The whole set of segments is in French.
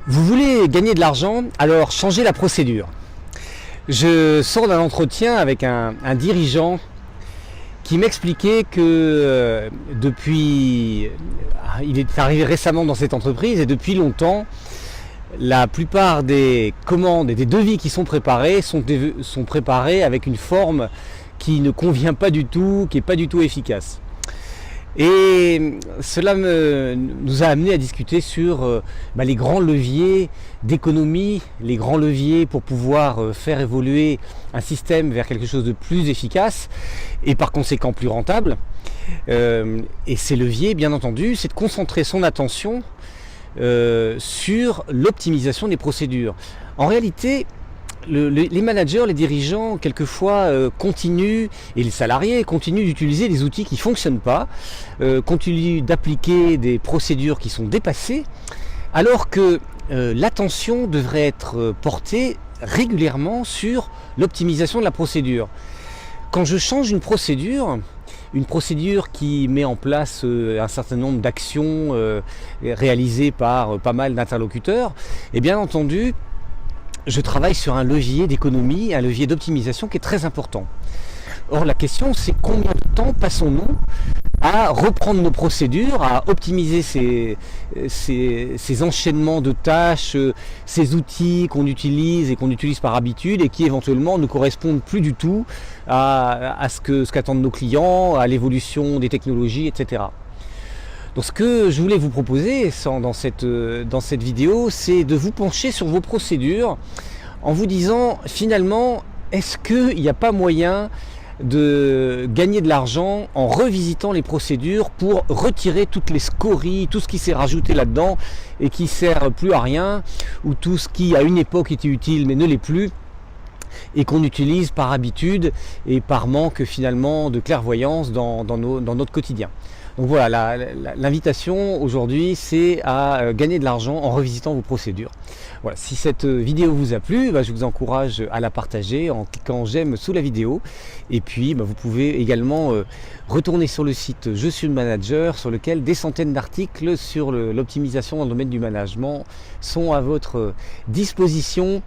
Vous voulez gagner de l'argent, alors changez la procédure. Je sors d'un entretien avec un dirigeant qui m'expliquait que il est arrivé récemment dans cette entreprise et depuis longtemps, la plupart des commandes et des devis qui sont préparés sont préparés avec une forme qui ne convient pas du tout, qui n'est pas du tout efficace. Et cela nous a amené à discuter sur les grands leviers d'économie, les grands leviers pour pouvoir faire évoluer un système vers quelque chose de plus efficace et par conséquent plus rentable. Et ces leviers, bien entendu, c'est de concentrer son attention sur l'optimisation des procédures. En réalité, les managers, les dirigeants, quelquefois continuent, et les salariés continuent d'utiliser des outils qui ne fonctionnent pas, continuent d'appliquer des procédures qui sont dépassées, alors que l'attention devrait être portée régulièrement sur l'optimisation de la procédure. Quand je change une procédure qui met en place un certain nombre d'actions réalisées par pas mal d'interlocuteurs, et bien entendu, je travaille sur un levier d'économie, un levier d'optimisation qui est très important. Or la question c'est combien de temps passons-nous à reprendre nos procédures, à optimiser ces enchaînements de tâches, ces outils qu'on utilise et qu'on utilise par habitude et qui éventuellement ne correspondent plus du tout à ce qu'attendent nos clients, à l'évolution des technologies, etc. Donc ce que je voulais vous proposer dans cette vidéo, c'est de vous pencher sur vos procédures en vous disant finalement, est-ce qu'il n'y a pas moyen de gagner de l'argent en revisitant les procédures pour retirer toutes les scories, tout ce qui s'est rajouté là-dedans et qui sert plus à rien, ou tout ce qui à une époque était utile mais ne l'est plus et qu'on utilise par habitude et par manque finalement de clairvoyance dans notre quotidien. Donc voilà, l'invitation aujourd'hui c'est à gagner de l'argent en revisitant vos procédures. Voilà, si cette vidéo vous a plu, je vous encourage à la partager en cliquant j'aime sous la vidéo. Et puis vous pouvez également retourner sur le site Je suis le manager, sur lequel des centaines d'articles sur l'optimisation dans le domaine du management sont à votre disposition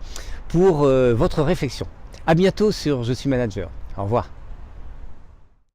pour votre réflexion. À bientôt sur Je suis manager. Au revoir.